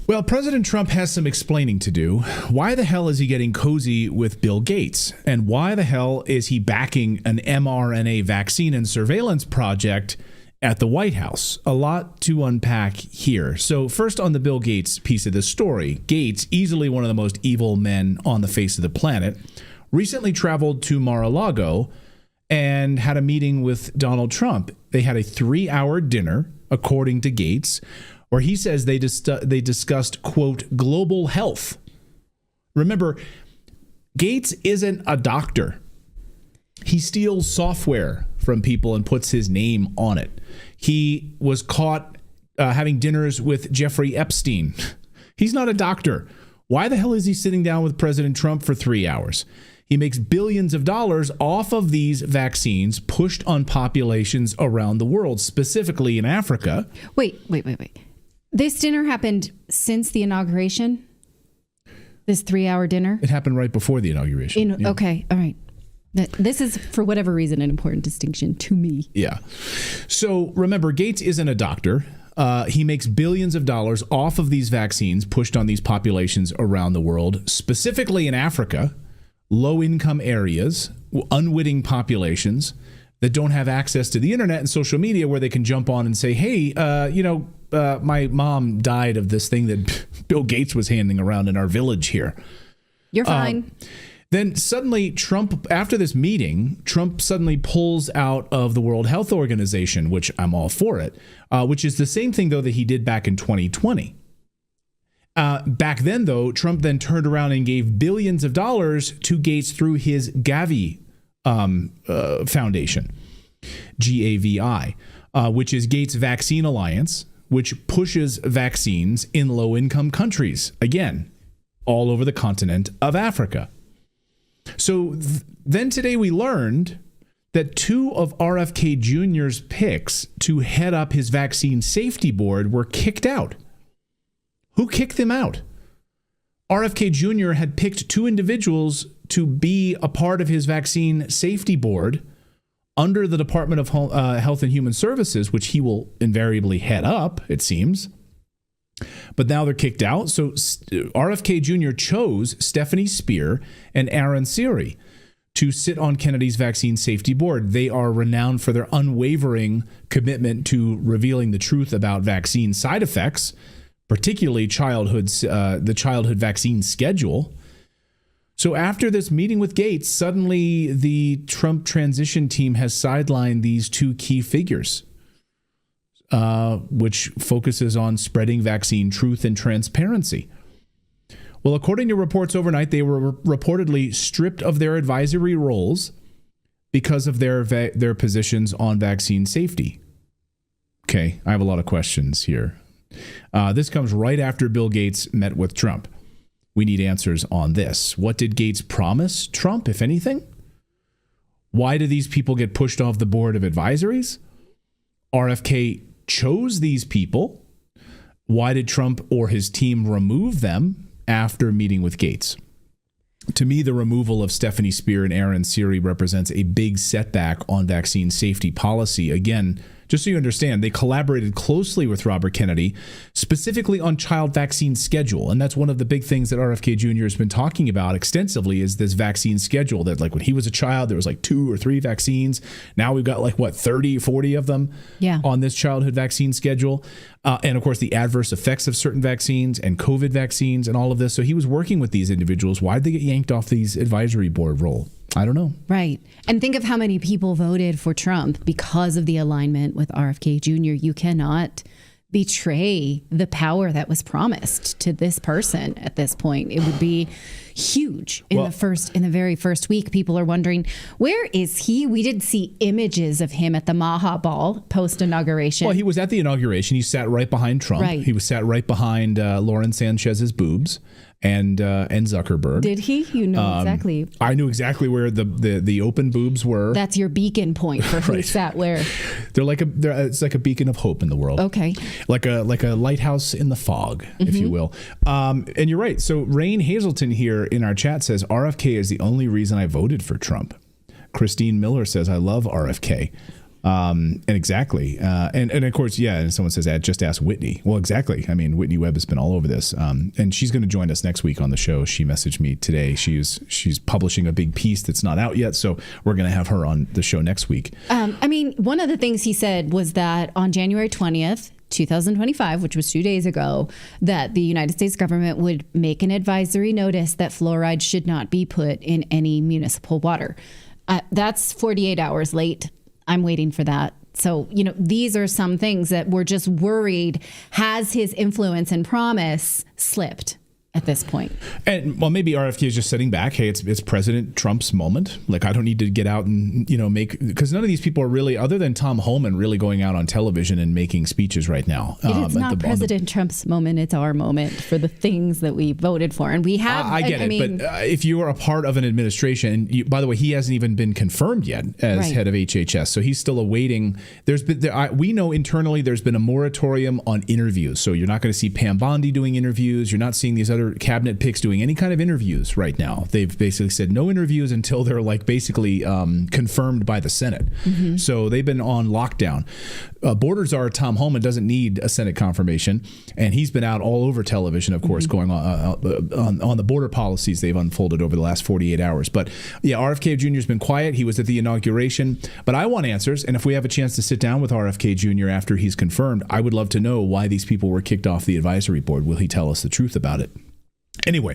Well, President Trump has some explaining to do. Why the hell is he getting cozy with Bill Gates? And why the hell is he backing an mRNA vaccine and surveillance project at the White House? A lot to unpack here. So first, on the Bill Gates piece of this story, Gates, easily one of the most evil men on the face of the planet, recently traveled to Mar-a-Lago and had a meeting with Donald Trump. They had a 3-hour dinner, according to Gates, where he says they discussed, quote, global health. Remember, Gates isn't a doctor. He steals software from people and puts his name on it. He was caught having dinners with Jeffrey Epstein. He's not a doctor. Why the hell is he sitting down with President Trump for 3 hours? He makes billions of dollars off of these vaccines pushed on populations around the world, specifically in Africa. Wait. This dinner happened since the inauguration? This 3-hour dinner? It happened right before the inauguration. Yeah. Okay, all right. This is, for whatever reason, an important distinction to me. Yeah. So remember, Gates isn't a doctor. He makes billions of dollars off of these vaccines pushed on these populations around the world, specifically in Africa, low-income areas, unwitting populations that don't have access to the internet and social media where they can jump on and say, hey, my mom died of this thing that Bill Gates was handing around in our village here. You're fine. Then suddenly Trump, after this meeting, Trump suddenly pulls out of the World Health Organization, which I'm all for it, which is the same thing, though, that he did back in 2020. Back then, though, Trump then turned around and gave billions of dollars to Gates through his Gavi Foundation, GAVI, which is Gates Vaccine Alliance, which pushes vaccines in low-income countries, again, all over the continent of Africa. So then today we learned that 2 of RFK Jr.'s picks to head up his vaccine safety board were kicked out. Who kicked them out? RFK Jr. had picked 2 individuals to be a part of his vaccine safety board under the Department of Health and Human Services, which he will invariably head up, it seems. But now they're kicked out. So RFK Jr. chose Stephanie Spear and Aaron Siri to sit on Kennedy's vaccine safety board. They are renowned for their unwavering commitment to revealing the truth about vaccine side effects, particularly the childhood vaccine schedule. So after this meeting with Gates, suddenly the Trump transition team has sidelined these 2 key figures, which focuses on spreading vaccine truth and transparency. Well, according to reports overnight, they were reportedly stripped of their advisory roles because of their positions on vaccine safety. Okay, I have a lot of questions here. This comes right after Bill Gates met with Trump. We need answers on this. What did Gates promise Trump, if anything? Why do these people get pushed off the board of advisories? RFK chose these people. Why did Trump or his team remove them after meeting with Gates? To me, the removal of Stephanie Spear and Aaron Siri represents a big setback on vaccine safety policy. Again, just so you understand, they collaborated closely with Robert Kennedy, specifically on child vaccine schedule. And that's one of the big things that RFK Jr. has been talking about extensively is this vaccine schedule that, like, when he was a child, there was like 2 or 3 vaccines. Now we've got 30, 40 of them on this childhood vaccine schedule. And of course, the adverse effects of certain vaccines and COVID vaccines and all of this. So he was working with these individuals. Why did they get yanked off these advisory board role? I don't know. Right. And think of how many people voted for Trump because of the alignment with RFK Jr. You cannot betray the power that was promised to this person at this point. It would be huge in the very first week. People are wondering, where is he? We did see images of him at the Maha Ball post inauguration. Well, he was at the inauguration. He sat right behind Trump. Right. He was sat right behind Lauren Sanchez's boobs and Zuckerberg. Did he? You know exactly. I knew exactly where the open boobs were. That's your beacon point for who sat where. It's like a beacon of hope in the world. Okay. Like a lighthouse in the fog, if you will. And you're right. So Rain Hazelton here in our chat says RFK is the only reason I voted for Trump. Christine Miller says I love RFK. And exactly. And of course, yeah. And someone says, just ask Whitney. Well, exactly. I mean, Whitney Webb has been all over this. And she's going to join us next week on the show. She messaged me today. She's publishing a big piece that's not out yet. So we're going to have her on the show next week. I mean, one of the things he said was that on January 20th, 2025, which was 2 days ago, that the United States government would make an advisory notice that fluoride should not be put in any municipal water. That's 48 hours late. I'm waiting for that. So, these are some things that we're just worried. Has his influence and promise slipped at this point? And well, maybe RFK is just sitting back. Hey, it's President Trump's moment. Like, I don't need to get out and, because none of these people are really, other than Tom Homan, really going out on television and making speeches right now. It's not President Trump's moment. It's our moment for the things that we voted for. And we have, I get it. But if you are a part of an administration, and by the way, he hasn't even been confirmed yet as head of HHS. So he's still awaiting. We know internally there's been a moratorium on interviews. So you're not going to see Pam Bondi doing interviews. You're not seeing these other cabinet picks doing any kind of interviews right now. They've basically said no interviews until they're basically confirmed by the Senate. Mm-hmm. So they've been on lockdown. Border czar Tom Homan doesn't need a Senate confirmation, and he's been out all over television, of course, going on the border policies they've unfolded over the last 48 hours. But yeah, RFK Jr. has been quiet. He was at the inauguration, but I want answers. And if we have a chance to sit down with RFK Jr. after he's confirmed, I would love to know why these people were kicked off the advisory board. Will he tell us the truth about it? Anyway.